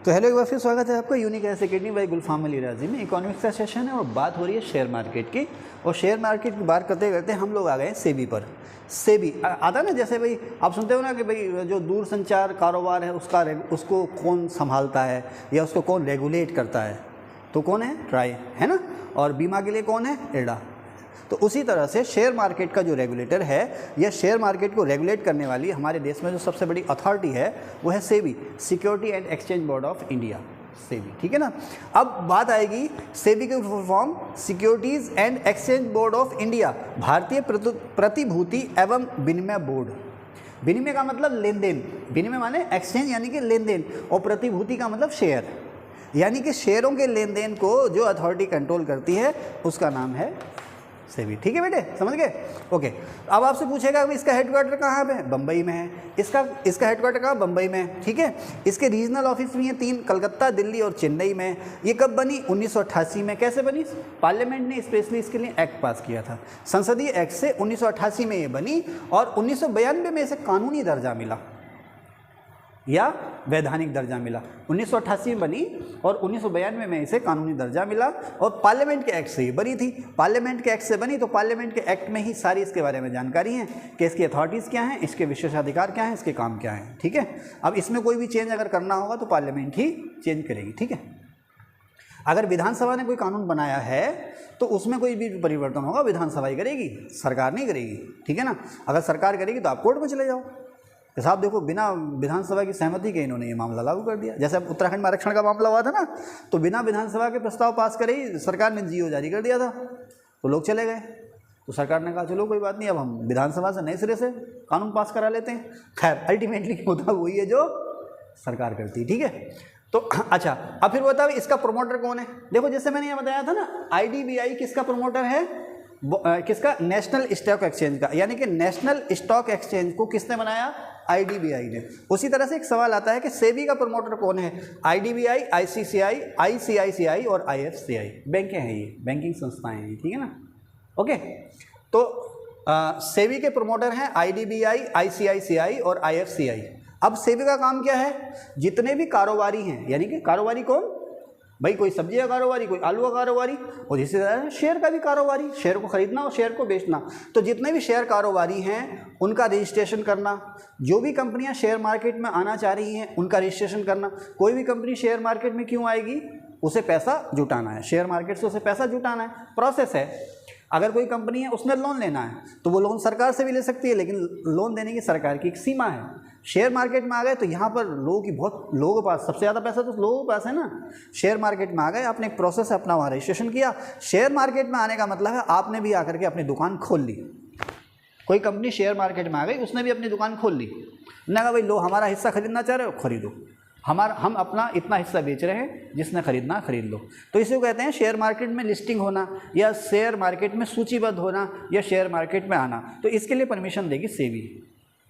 तो हेलो, एक बार फिर स्वागत है आपका यूनिक एस अकेडमी बाई गुलफाम अली राजी में। इकोनॉमिक्स का सेशन है और बात हो रही है शेयर मार्केट की। और शेयर मार्केट की बात करते करते हम लोग आ गए सेबी पर। सेबी आता ना, जैसे भाई आप सुनते हो ना कि भाई जो दूर संचार कारोबार है उसको कौन संभालता है या उसको कौन रेगुलेट करता है, तो कौन है? ट्राई, है ना। और बीमा के लिए कौन है? एडा। तो उसी तरह से शेयर मार्केट का जो रेगुलेटर है या शेयर मार्केट को रेगुलेट करने वाली हमारे देश में जो सबसे बड़ी अथॉरिटी है वो है SEBI, security and exchange board of India, SEBI. ठीक है ना। अब बात आएगी सेबी के full form securities and exchange board of India, भारतीय प्रतिभूति एवं विनिमय बोर्ड। विनिमय का मतलब लेन देन, विनिमय माने एक्सचेंज यानी कि लेन देन, और प्रतिभूति का मतलब शेयर, यानी कि शेयरों के लेन देन को जो अथॉरिटी कंट्रोल करती है उसका नाम है सेबी। ठीक है बेटे, समझ गए? ओके। अब आपसे पूछेगा कि इसका हेडक्वार्टर कहाँ पे है? बम्बई में है। इसका हेडक्वार्टर कहाँ? बम्बई में है। ठीक है। इसके रीजनल ऑफिस भी हैं 3, कलकत्ता, दिल्ली और चेन्नई में। ये कब बनी? 1988 में। कैसे बनी? पार्लियामेंट ने स्पेशली इसके लिए एक्ट पास किया था, संसदीय एक्ट से 1988 में ये बनी और 1992 में इसे कानूनी दर्जा मिला या वैधानिक दर्जा मिला। 1988 में बनी और 1992 में इसे कानूनी दर्जा मिला और पार्लियामेंट के एक्ट से ही बनी थी। पार्लियामेंट के एक्ट से बनी तो पार्लियामेंट के एक्ट में ही सारी इसके बारे में जानकारी है कि इसकी अथॉरिटीज़ क्या हैं, इसके विशेषाधिकार क्या हैं, इसके काम क्या हैं। ठीक है। अब इसमें कोई भी चेंज अगर करना होगा तो पार्लियामेंट ही चेंज करेगी। ठीक है। अगर विधानसभा ने कोई कानून बनाया है तो उसमें कोई भी परिवर्तन होगा विधानसभा ही करेगी, सरकार नहीं करेगी। ठीक है ना। अगर सरकार करेगी तो आप कोर्ट में चले जाओ कि साहब देखो बिना विधानसभा की सहमति के इन्होंने ये मामला लागू कर दिया। जैसे अब उत्तराखंड में आरक्षण का मामला हुआ था ना, तो बिना विधानसभा के प्रस्ताव पास करे ही सरकार ने जीओ जारी कर दिया था, तो लोग चले गए। तो सरकार ने कहा चलो कोई बात नहीं, अब हम विधानसभा से नए सिरे से कानून पास करा लेते हैं। खैर अल्टीमेटली होता वही है जो सरकार करती है। ठीक है। तो अच्छा, अब फिर बताओ इसका प्रमोटर कौन है? देखो जैसे मैंने ये बताया था ना, IDBI किसका प्रमोटर है? किसका? नेशनल स्टॉक एक्सचेंज का। यानी कि नेशनल स्टॉक एक्सचेंज को किसने बनाया? IDBI ने। उसी तरह से एक सवाल आता है कि सेबी का प्रमोटर कौन है? IDBI, ICCI, ICICI और IFCI। बैंकें हैं, ये बैंकिंग संस्थाएं हैं। ठीक है ना। ओके। तो सेबी के प्रमोटर हैं IDBI, ICICI और IFCI। अब सेबी का काम क्या है? जितने भी कारोबारी हैं, यानी कि कारोबारी कौन भाई? कोई सब्जी का कारोबारी, कोई आलू का कारोबारी, और जिससे ज़्यादा शेयर का भी कारोबारी, शेयर को खरीदना और शेयर को बेचना। तो जितने भी शेयर कारोबारी हैं उनका रजिस्ट्रेशन करना, जो भी कंपनियां शेयर मार्केट में आना चाह रही हैं उनका रजिस्ट्रेशन करना। कोई भी कंपनी शेयर मार्केट में क्यों आएगी? उसे पैसा जुटाना है, शेयर मार्केट से उसे पैसा जुटाना है, प्रोसेस है। अगर कोई कंपनी है उसने लोन लेना है तो वो लोन सरकार से भी ले सकती है, लेकिन लोन देने की सरकार की एक सीमा है। शेयर मार्केट में आ गए तो यहाँ पर लोगों के पास सबसे ज़्यादा पैसा तो लोगों के पास है ना। शेयर मार्केट में आ गए, आपने एक प्रोसेस अपना वहाँ रजिस्ट्रेशन किया। शेयर मार्केट में आने का मतलब है आपने भी आकर के अपनी दुकान खोल ली। कोई कंपनी शेयर मार्केट में आ गई, उसने भी अपनी दुकान खोल ली, ना कहा भाई लो हमारा हिस्सा खरीदना चाह रहे हो खरीदो, हम अपना इतना हिस्सा बेच रहे हैं, जिसने खरीदना खरीद लो। तो इसे कहते हैं शेयर मार्केट में लिस्टिंग होना या शेयर मार्केट में सूचीबद्ध होना या शेयर मार्केट में आना। तो इसके लिए परमिशन देगी सेबी।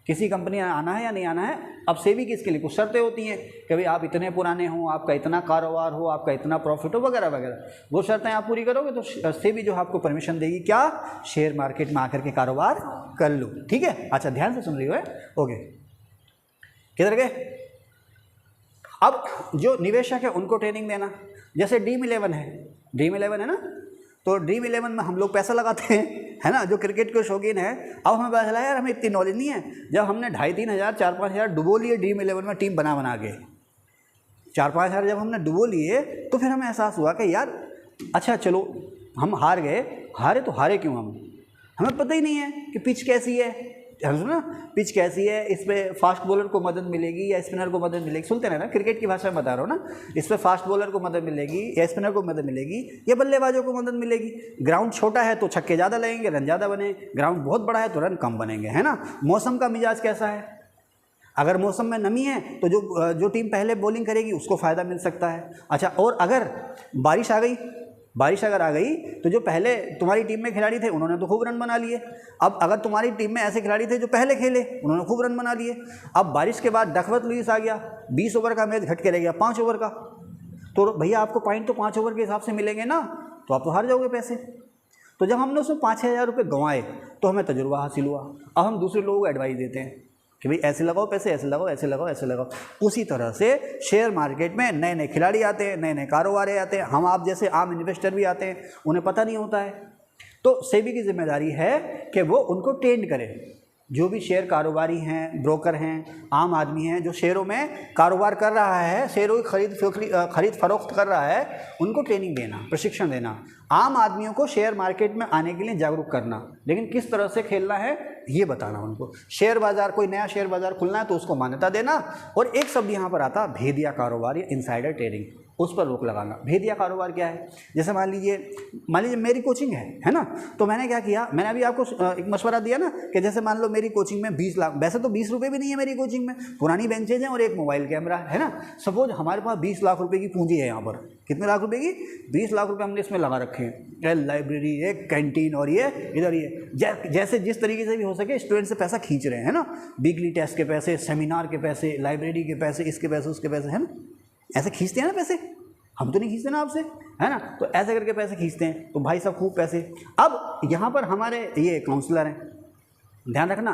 किसी कंपनी आना है या नहीं आना है, अब सेबी की इसके लिए कुछ शर्तें होती हैं कि भाई आप इतने पुराने हो, आपका इतना कारोबार हो, आपका इतना प्रॉफिट हो, वगैरह वगैरह। वो शर्तें आप पूरी करोगे तो सेबी जो आपको परमिशन देगी क्या? शेयर मार्केट में आकर के कारोबार कर लो। ठीक है। अच्छा, ध्यान से सुन रही हो है? ओके, किधर गए? अब जो निवेशक है उनको ट्रेनिंग देना। जैसे ड्रीम 11 है ना, तो ड्रीम 11 में हम लोग पैसा लगाते हैं, है ना, जो क्रिकेट के शौकीन है। अब हमें पता चला यार हमें इतनी नॉलेज नहीं है। जब हमने 2,500-3,000 4,000-5,000 हज़ार डुबो लिए ड्रीम 11 में टीम बना के, 4,000-5,000 हज़ार जब हमने डुबो लिए तो फिर हमें एहसास हुआ कि यार अच्छा चलो हम हार गए, हारे तो हारे क्यों? हमें पता ही नहीं है कि पिच कैसी है, ना पिच कैसी है, इस पर फास्ट बॉलर को मदद मिलेगी या स्पिनर को मदद मिलेगी। सुनते हैं ना, क्रिकेट की भाषा में बता रहा हूँ ना, इस पर फास्ट बॉलर को मदद मिलेगी या स्पिनर को मदद मिलेगी या बल्लेबाजों को मदद मिलेगी। ग्राउंड छोटा है तो छक्के ज़्यादा लगेंगे, रन ज़्यादा बने, ग्राउंड बहुत बड़ा है तो रन कम बनेंगे, है ना। मौसम का मिजाज कैसा है? अगर मौसम में नमी है तो जो टीम पहले बॉलिंग करेगी उसको फ़ायदा मिल सकता है। अच्छा, और अगर बारिश अगर आ गई तो जो पहले तुम्हारी टीम में खिलाड़ी थे उन्होंने तो खूब रन बना लिए। अब अगर तुम्हारी टीम में ऐसे खिलाड़ी थे जो पहले खेले, उन्होंने खूब रन बना लिए। अब बारिश के बाद डकवर्थ लुईस आ गया, 20 ओवर का मैच घट के रह गया 5 ओवर का, तो भैया आपको पॉइंट तो 5 ओवर के हिसाब से मिलेंगे ना, तो आप तो हार जाओगे पैसे। तो जब हमने उसमें 5-6 हज़ार रुपये गंवाए तो हमें तजुर्बा हासिल हुआ। अब हम दूसरे लोगों को एडवाइस देते हैं कि भाई ऐसे लगाओ पैसे, ऐसे लगाओ, ऐसे लगाओ, ऐसे लगाओ। उसी तरह से शेयर मार्केट में नए नए खिलाड़ी आते हैं, नए नए कारोबारी आते हैं, हम आप जैसे आम इन्वेस्टर भी आते हैं, उन्हें पता नहीं होता है। तो सेबी की जिम्मेदारी है कि वो उनको ट्रेंड करे। जो भी शेयर कारोबारी हैं, ब्रोकर हैं, आम आदमी हैं जो शेयरों में कारोबार कर रहा है, शेयरों की खरीद फरोख्त कर रहा है, उनको ट्रेनिंग देना, प्रशिक्षण देना, आम आदमियों को शेयर मार्केट में आने के लिए जागरूक करना। लेकिन किस तरह से खेलना है ये बताना उनको। शेयर बाज़ार, कोई नया शेयर बाज़ार खुलना है तो उसको मान्यता देना। और एक शब्द यहाँ पर आता भेदिया कारोबार या इनसाइडर ट्रेडिंग, उस पर रोक लगाना। भेदिया कारोबार क्या है? जैसे मान लीजिए मेरी कोचिंग है ना, तो मैंने क्या किया, मैंने अभी आपको एक मशवरा दिया ना कि जैसे मान लो मेरी कोचिंग में 20 लाख, वैसे तो 20 रुपये भी नहीं है मेरी कोचिंग में, पुरानी बेंचेज हैं और एक मोबाइल कैमरा है ना। सपोज हमारे पास 20 लाख रुपये की पूंजी है यहाँ पर। कितने लाख रुपये की? 20 लाख रुपये हमने इसमें लगा रखे हैं। लाइब्रेरी, एक कैंटीन और ये इधर ये जैसे जिस तरीके से भी हो सके स्टूडेंट से पैसा खींच रहे हैं ना। वीकली टेस्ट के पैसे, सेमिनार के पैसे, लाइब्रेरी के पैसे, इसके पैसे, उसके पैसे, है ना। ऐसे खींचते हैं ना पैसे, हम तो नहीं खींचते ना आपसे, है ना। तो ऐसे करके पैसे खींचते हैं, तो भाई साहब खूब पैसे। अब यहाँ पर हमारे ये काउंसलर हैं, ध्यान रखना,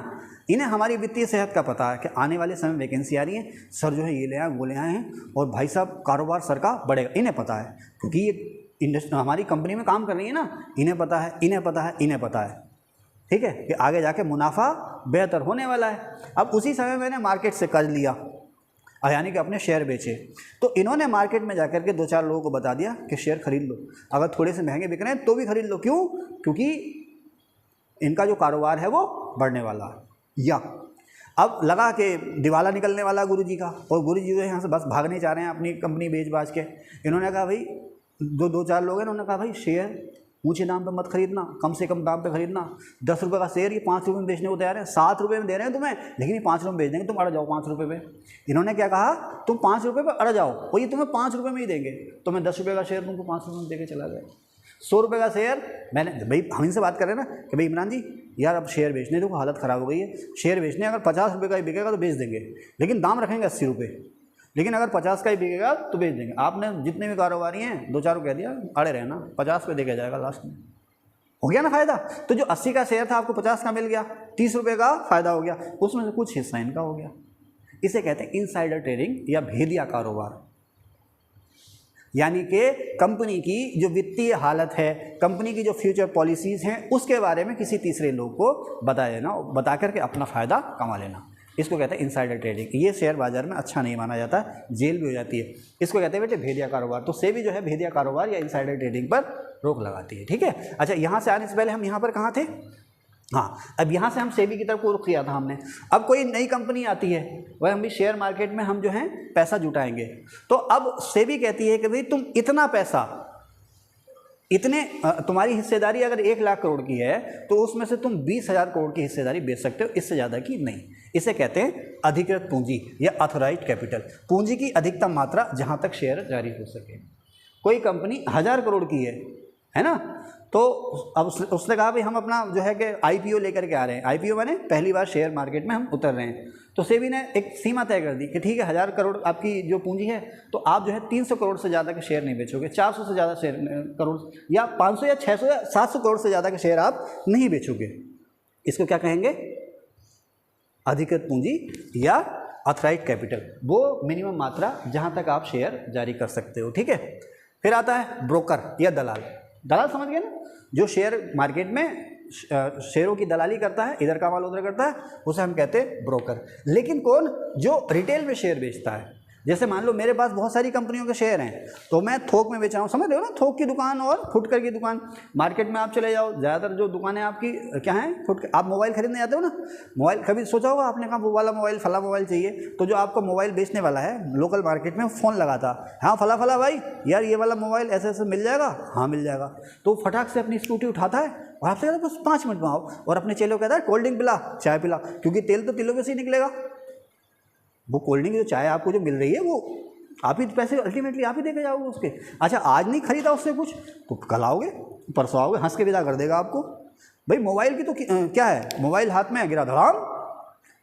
इन्हें हमारी वित्तीय सेहत का पता है कि आने वाले समय वैकेंसी आ रही है, सर जो है ये ले आए वो ले आए हैं, और भाई साहब कारोबार सर का बढ़ेगा। इन्हें पता है क्योंकि ये इंडस्ट्री हमारी कंपनी में काम कर रही है ना, इन्हें पता है, इन्हें पता है, इन्हें पता है, ठीक है, कि आगे जाके मुनाफा बेहतर होने वाला है। अब उसी समय मैंने मार्केट से कर्ज लिया, यानी कि अपने शेयर बेचे, तो इन्होंने मार्केट में जाकर के 2-4 लोगों को बता दिया कि शेयर खरीद लो, अगर थोड़े से महंगे बिक रहे हैं तो भी खरीद लो। क्यों? क्योंकि इनका जो कारोबार है वो बढ़ने वाला है। या अब लगा कि दिवाला निकलने वाला गुरुजी का, और गुरुजी जो है यहाँ से बस भागने चाह रहे हैं अपनी कंपनी बेच बाज के। इन्होंने कहा भाई, 2-4 लोग हैं, उन्होंने कहा भाई शेयर ऊँचे दाम पे मत खरीदना, कम से कम दाम पे खरीदना। 10 रुपये का शेयर ये 5 रुपये में बेचने को तैयार है, 7 रुपये में दे रहे हैं तुम्हें, लेकिन ये 5 रुपये में बेच देंगे, तुम अड़ जाओ 5 रुपये पे। इन्होंने क्या कहा, तुम 5 रुपये पे अड़ जाओ, और ये तुम्हें 5 रुपये में ही देंगे। तो मैं 10 रुपये का शेयर तुमको 5 रुपये में दे के चला गया। 100 रुपये का शेयर मैंने, भाई हम इनसे बात कर रहे हैं ना कि भाई इमरान जी यार अब शेयर बेचने दो, हालत ख़राब हो गई है, शेयर बेचने अगर 50 रुपये का ही बिकेगा तो बेच देंगे, लेकिन दाम रखेंगे 80 रुपये, लेकिन अगर 50 का ही बिकेगा तो बेच देंगे। आपने जितने भी कारोबारी हैं 2-4 को कह दिया अड़े रहना, 50 पे देके जाएगा, लास्ट में हो गया ना फ़ायदा। तो जो 80 का शेयर था आपको 50 का मिल गया, 30 रुपये का फ़ायदा हो गया, उसमें से कुछ हिस्सा इनका हो गया। इसे कहते हैं इनसाइडर ट्रेडिंग या भेदिया कारोबार। यानी कि कंपनी की जो वित्तीय हालत है, कंपनी की जो फ्यूचर पॉलिसीज़ हैं, उसके बारे में किसी तीसरे लोग को बता देना, बता करके अपना फ़ायदा कमा लेना, इसको कहते हैं इनसाइडर ट्रेडिंग। ये शेयर बाजार में अच्छा नहीं माना जाता, जेल भी हो जाती है। इसको कहते हैं बेटे भेदिया कारोबार। तो सेबी जो है भेदिया कारोबार या इनसाइडर ट्रेडिंग पर रोक लगाती है, ठीक है। अच्छा, यहाँ से आने से पहले हम यहाँ पर कहाँ थे? हाँ, अब यहाँ से हम सेबी की तरफ को रुख किया था हमने। अब कोई नई कंपनी आती है, वह हम भी शेयर मार्केट में हम जो है पैसा जुटाएंगे। तो अब सेबी कहती है कि भाई तुम इतना पैसा, इतने तुम्हारी हिस्सेदारी अगर 1 लाख करोड़ की है तो उसमें से तुम 20,000 करोड़ की हिस्सेदारी बेच सकते हो, इससे ज़्यादा की नहीं। इसे कहते हैं अधिकृत पूंजी या ऑथोराइज्ड कैपिटल। पूंजी की अधिकतम मात्रा जहाँ तक शेयर जारी हो सके। कोई कंपनी 1000 करोड़ की है ना, तो अब उसने कहा भाई हम अपना जो है कि IPO लेकर के आ रहे हैं। IPO माने पहली बार शेयर मार्केट में हम उतर रहे हैं। तो सेबी ने एक सीमा तय कर दी कि ठीक है 1000 करोड़ आपकी जो पूंजी है, तो आप जो है 300 करोड़ से ज़्यादा के शेयर नहीं बेचोगे, 400 से ज़्यादा शेयर करोड़ या 500 या 600 या 700 करोड़ से ज़्यादा के शेयर आप नहीं बेचोगे। इसको क्या कहेंगे? अधिकृत पूंजी या ऑथराइज्ड कैपिटल, वो मिनिमम मात्रा जहाँ तक आप शेयर जारी कर सकते हो, ठीक है। फिर आता है ब्रोकर या दलाल। दलाल समझ गए ना, जो शेयर मार्केट में शेयरों की दलाली करता है, इधर का माल उधर करता है, उसे हम कहते हैं ब्रोकर। लेकिन कौन? जो रिटेल में शेयर बेचता है। जैसे मान लो मेरे पास बहुत सारी कंपनियों के शेयर हैं, तो मैं थोक में बेच रहा हूँ, समझ रहे हो ना, थोक की दुकान और फुटकर की दुकान। मार्केट में आप चले जाओ, ज़्यादातर जो दुकानें आपकी क्या हैं, फुटकर। आप मोबाइल खरीदने जाते हो ना, मोबाइल कभी सोचा होगा आपने, कहा वो वाला मोबाइल, फला मोबाइल चाहिए, तो जो आपको मोबाइल बेचने वाला है लोकल मार्केट में फ़ोन लगाता, हाँ फला भाई यार ये वाला मोबाइल ऐसे ऐसे मिल जाएगा, हाँ मिल जाएगा। तो फटाक से अपनी स्कूटी उठाता है और आपसे कहता है बस 5 मिनट में आओ, और अपने चेलों कहता है कोल्ड ड्रिंक पिला, चाय पिला, क्योंकि तेल तो तिलों में से ही निकलेगा। वो कोल्ड ड्रिंक जो चाय आपको जो मिल रही है वो आप ही पैसे अल्टीमेटली आप ही देके जाओगे उसके। अच्छा, आज नहीं खरीदा उससे कुछ तो कल आओगे, परसों आओगे, हंस के विदा कर देगा आपको। भाई मोबाइल की तो क्या है, मोबाइल हाथ में गिरा धड़ाम,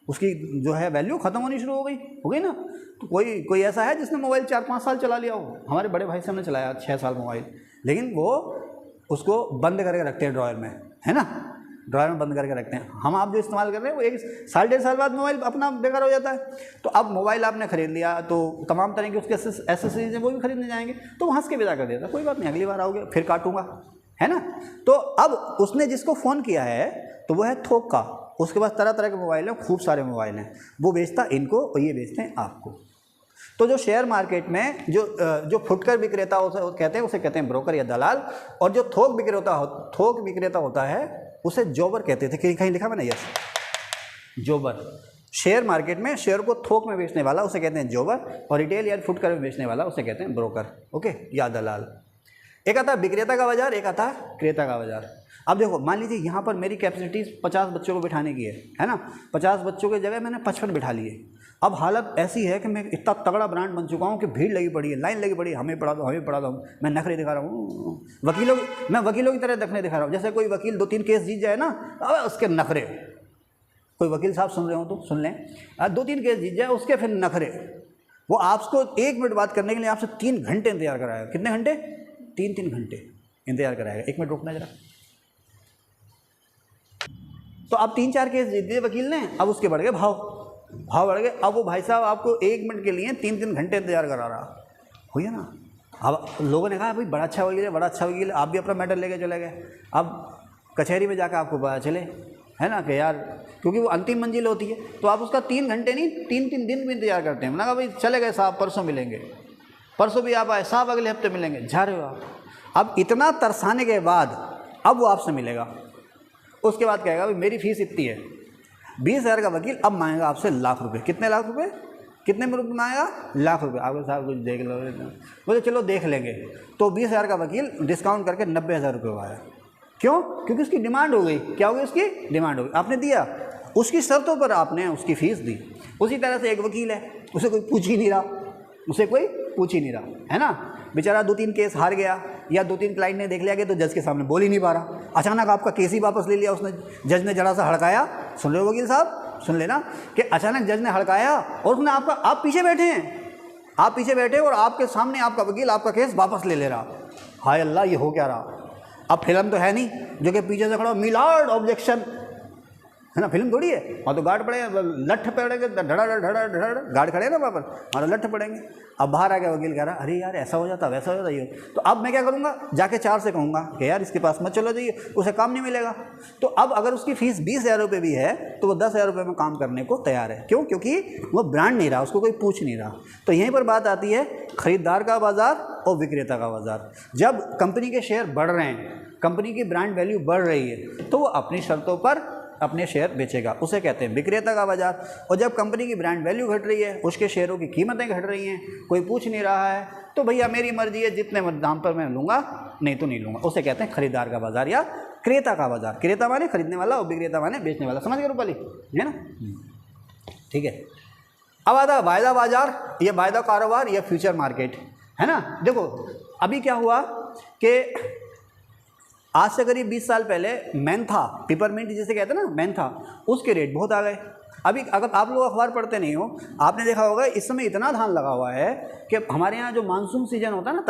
उसकी जो है वैल्यू ख़त्म होनी शुरू हो गई ना। तो कोई ऐसा है जिसने मोबाइल 4-5 साल चला लिया हो? हमारे बड़े भाई साहब ने चलाया 6 साल मोबाइल, लेकिन वो उसको बंद करके रखते हैं ड्रॉयर में, है ना। ड्रायर में बंद करके रखते हैं। हम आप जो इस्तेमाल कर रहे हैं वो 1 साल 1.5 साल बाद मोबाइल अपना बेकार हो जाता है। तो अब मोबाइल आपने खरीद लिया तो तमाम तरह के उसके एसेसरीज हैं वो भी खरीदने जाएंगे, तो वो हंस के विदा कर देता, कोई बात नहीं अगली बार आओगे फिर काटूंगा, है ना। तो अब उसने जिसको फ़ोन किया है तो वो है थोक का, उसके पास तरह तरह के मोबाइल हैं, खूब सारे मोबाइल हैं, वो बेचता इनको और ये बेचते हैं आपको। तो जो शेयर मार्केट में जो फुटकर विक्रेता उसे कहते हैं ब्रोकर या दलाल, और जो थोक विक्रेता होता है उसे जोबर कहते थे, कहीं लिखा मैंने, यस जोबर। शेयर मार्केट में शेयर को थोक में बेचने वाला उसे कहते हैं जोबर, और रिटेल या फुटकर में बेचने वाला उसे कहते हैं ब्रोकर, ओके, या दलाल। एक आता है विक्रेता का बाजार, एक आता है क्रेता का बाजार। अब देखो मान लीजिए यहाँ पर मेरी कैपेसिटी 50 बच्चों को बिठाने की है ना, 50 बच्चों की जगह मैंने 55 बिठा लिए। अब हालत ऐसी है कि मैं इतना तगड़ा ब्रांड बन चुका हूँ कि भीड़ लगी पड़ी है, लाइन लगी पड़ी है, हमें पढ़ा दो, मैं नखरे दिखा रहा हूँ, मैं वकीलों की तरह नखरे दिखा रहा हूँ। जैसे कोई वकील 2-3 केस जीत जाए ना, अब उसके नखरे, कोई वकील साहब सुन रहे हो तो सुन लें, 2-3 केस जीत जाए उसके फिर नखरे, वो आपको 1 मिनट बात करने के लिए आपसे 3 घंटे इंतजार कराएगा। कितने घंटे? 3 घंटे इंतजार कराएगा। 1 मिनट रुकना जरा। तो अब 3-4 केस जीत दिए वकील ने, अब उसके बढ़ गए भाव बढ़ गए। अब वो भाई साहब आपको 1 मिनट के लिए 3-3 घंटे इंतजार करा रहा, हुई है ना। अब लोगों ने कहा भाई बड़ा अच्छा वकील है, बड़ा अच्छा वकील है, आप भी अपना मैटर लेके चले गए। अब कचहरी में जाकर आपको पता चले, है ना, कि यार क्योंकि वो अंतिम मंजिल होती है, तो आप उसका 3 घंटे नहीं 3-3 दिन भी इंतजार करते हैं। मैंने कहा भाई चले गए साहब, परसों मिलेंगे, परसों भी आप आए साहब, अगले हफ्ते मिलेंगे, जा रहे हो आप। अब इतना तरसाने के बाद अब वो आपसे मिलेगा, उसके बाद कहेगा भाई मेरी फीस इतनी है, 20,000 का वकील अब मांगेगा आपसे लाख रुपए। कितने लाख रुपए? कितने में रुपये मांगेगा? लाख रुपए। आपके साहब कुछ देख लो, बोले चलो देख लेंगे। तो 20,000 का वकील डिस्काउंट करके 90,000 रुपये हुआ है। क्यों? क्योंकि उसकी डिमांड हो गई। क्या हो गई? उसकी डिमांड हो गई, आपने दिया, उसकी शर्तों पर आपने उसकी फ़ीस दी। उसी तरह से एक वकील है, उसे कोई पूछ ही नहीं रहा, है ना, बेचारा 2-3 केस हार गया या 2-3 क्लाइंट ने देख लिया कि तो जज के सामने बोल ही नहीं पा रहा, अचानक आपका केस ही वापस ले लिया उसने, जज ने जरा सा हड़काया। सुन रहे हो वकील साहब, सुन लेना कि अचानक जज ने हड़काया और उसने आप पीछे बैठे और आपके सामने आपका वकील आपका केस वापस ले रहा। हाय अल्लाह, ये हो क्या रहा? अब फिल्म तो है नहीं जो कि पीछे से खड़ा मिलार्ड ऑब्जेक्शन, है ना, फिल्म थोड़ी है। और तो गार्ड पड़े, लठ पड़ेंगे, धड़ा गार्ड खड़े ना वहाँ पर, हमारा लठ पड़ेंगे। अब बाहर आ गया वकील, कह रहा अरे यार ऐसा हो जाता, वैसा हो जाता, ये तो अब मैं क्या करूँगा, जाके 4 से कहूँगा कि यार इसके पास मत चलो जाइए, उसे काम नहीं मिलेगा। तो अब अगर उसकी फ़ीस 20,000 रुपये भी है तो वो 10,000 रुपये में काम करने को तैयार है। क्यों? क्योंकि वो ब्रांड नहीं रहा, उसको कोई पूछ नहीं रहा। तो यहीं पर बात आती है ख़रीदार का बाज़ार और विक्रेता का बाज़ार। जब कंपनी के शेयर बढ़ रहे हैं, कंपनी की ब्रांड वैल्यू बढ़ रही है, तो वो अपनी शर्तों पर अपने शेयर बेचेगा, उसे कहते हैं विक्रेता का बाजार। और जब कंपनी की ब्रांड वैल्यू घट रही है, उसके शेयरों की कीमतें घट रही हैं, कोई पूछ नहीं रहा है, तो भैया मेरी मर्जी है, जितने दाम पर मैं लूँगा, नहीं तो नहीं लूँगा, उसे कहते हैं खरीदार का बाजार या क्रेता का बाजार। क्रेता माने खरीदने वाला और विक्रेता माने बेचने वाला। समझ गए रूपाली, है ना? ठीक है। अब आता है वायदा बाजार या वायदा कारोबार या फ्यूचर मार्केट, है ना। देखो अभी क्या हुआ कि आज से करीब 20 साल पहले मेंथा, पिपरमिंट जिसे कहते हैं ना, मेंथा, उसके रेट बहुत आ गए। अभी अगर आप लोग अखबार पढ़ते नहीं हो, आपने देखा होगा इस समय इतना धान लगा हुआ है कि हमारे यहाँ जो मानसून सीजन होता है ना,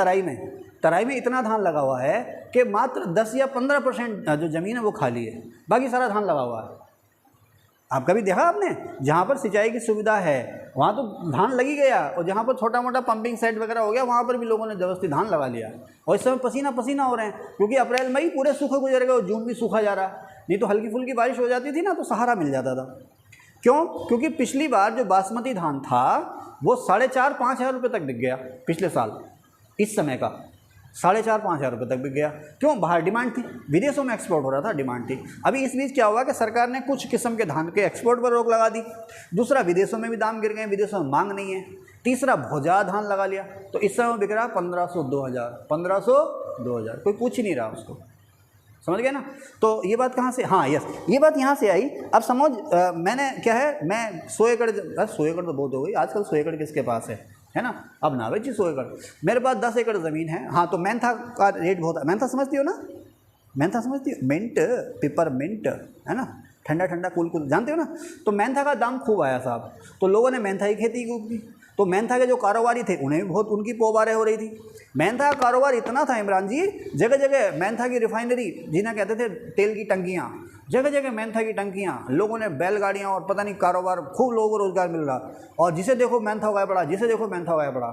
तराई में इतना धान लगा हुआ है कि मात्र 10 या 15% जो ज़मीन है वो खाली है, बाकी सारा धान लगा हुआ है। आप कभी देखा आपने? जहाँ पर सिंचाई की सुविधा है वहाँ तो धान लगी गया, और जहाँ पर छोटा मोटा पंपिंग सेट वगैरह हो गया वहाँ पर भी लोगों ने ज़बरदस्ती धान लगा लिया। और इस समय पसीना पसीना हो रहे हैं, क्योंकि अप्रैल मई पूरे सूखे गुजर गए और जून भी सूखा जा रहा है। नहीं तो हल्की फुल्की बारिश हो जाती थी ना तो सहारा मिल जाता था। क्यों? क्योंकि पिछली बार जो बासमती धान था वो 4,500-5 हज़ार रुपये तक बिक गया पिछले साल। इस समय का 4,500-5 हज़ार रुपये तक बिक गया। क्यों? बाहर डिमांड थी, विदेशों में एक्सपोर्ट हो रहा था, डिमांड थी। अभी इस बीच क्या हुआ कि सरकार ने कुछ किस्म के धान के एक्सपोर्ट पर रोक लगा दी। दूसरा, विदेशों में भी दाम गिर गए, विदेशों में मांग नहीं है। तीसरा, भोजा धान लगा लिया, तो इस समय बिक रहा 1,500-2 हज़ार, कोई पूछ ही नहीं रहा उसको। समझ गए ना? तो ये बात कहाँ से, हाँ यस, ये बात यहाँ से आई। अब समझ, मैंने क्या है, मैं 100 एकड़, 100 एकड़ तो बहुत हो गई आजकल, 100 एकड़ किसके पास है ना, अब ना बेची 100 एकड़। मेरे पास 10 एकड़ ज़मीन है। हाँ, तो मेंथा का रेट बहुत है। मेंथा समझती हो ना? मेंथा समझती हो? मिंट, पिपरमिंट, है ना, ठंडा ठंडा कूल जानते हो ना? तो मेंथा का दाम खूब आया साहब, तो लोगों ने मेंथा की खेती खूब की। तो मेंथा के जो कारोबारी थे उन्हें भी बहुत उनकी पोबारें हो रही थी। मेंथा का कारोबार इतना था इमरान जी, जगह जगह मेंथा की रिफाइनरी, जिन्हें कहते थे तेल की टंकियाँ, जगह जगह मेंथा की टंकियाँ, लोगों ने बैलगाड़ियाँ और पता नहीं कारोबार, खूब लोगों को रोजगार मिल रहा, और जिसे देखो मेंथा उगाया पड़ा, जिसे देखो मेंथा उगाया पड़ा।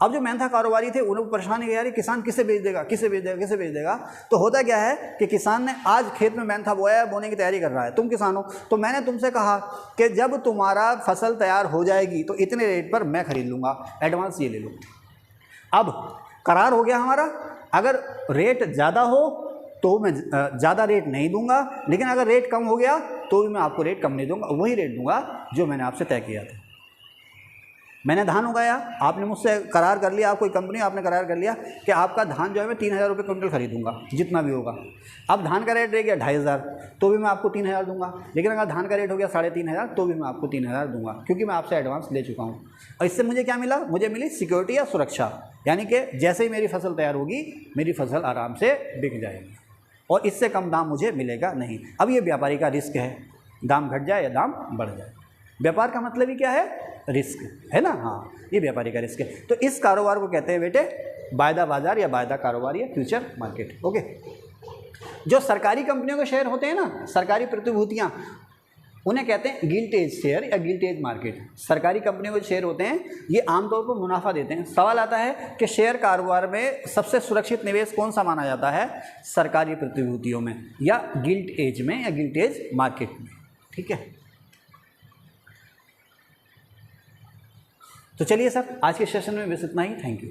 अब जो मेंथा कारोबारी थे उन्हें परेशानी यार किसान किसे बेच देगा, किसे बेच देगा, किसे बेच देगा। तो होता क्या है कि किसान ने आज खेत में मेंथा बोया है, बोने की तैयारी कर रहा है, तुम किसान हो, तो मैंने तुमसे कहा कि जब तुम्हारा फसल तैयार हो जाएगी तो इतने रेट पर मैं खरीद लूँगा, एडवांस ये ले लो। अब करार हो गया हमारा, अगर रेट ज़्यादा हो तो मैं ज़्यादा रेट नहीं दूंगा, लेकिन अगर रेट कम हो गया तो भी मैं आपको रेट कम नहीं दूंगा, वही रेट दूंगा जो मैंने आपसे तय किया था। मैंने धान उगाया, आपने मुझसे करार कर लिया, आप कोई कंपनी, आपने करार कर लिया कि आपका धान जो है मैं 3,000 रुपये क्विंटल खरीदूंगा, जितना भी होगा। अब धान का रेट रह गया 2,500, तो भी मैं आपको 3,000 दूंगा, लेकिन अगर धान का रेट हो गया 3,500 तो भी मैं आपको 3,000 दूंगा, क्योंकि मैं आपसे एडवांस ले चुका हूँ। और इससे मुझे क्या मिला, मुझे मिली सिक्योरिटी या सुरक्षा, यानी कि जैसे ही मेरी फसल तैयार होगी मेरी फसल आराम से बिक जाएगी और इससे कम दाम मुझे मिलेगा नहीं। अब ये व्यापारी का रिस्क है, दाम घट जाए या दाम बढ़ जाए। व्यापार का मतलब ही क्या है, रिस्क है ना। हाँ, ये व्यापारी का रिस्क है। तो इस कारोबार को कहते हैं बेटे वायदा बाजार या वायदा कारोबार या फ्यूचर मार्केट। ओके, जो सरकारी कंपनियों के शेयर होते हैं ना, सरकारी प्रतिभूतियाँ, उन्हें कहते हैं गिल्ट-एज शेयर या गिल्ट-एज मार्केट। सरकारी कंपनियों के शेयर होते हैं, ये आमतौर पर मुनाफा देते हैं। सवाल आता है कि शेयर कारोबार में सबसे सुरक्षित निवेश कौन सा माना जाता है, सरकारी प्रतिभूतियों में या गिल्ट-एज में या गिल्ट-एज मार्केट में। ठीक है, तो चलिए सर, आज के सेशन में बस इतना ही। Thank you.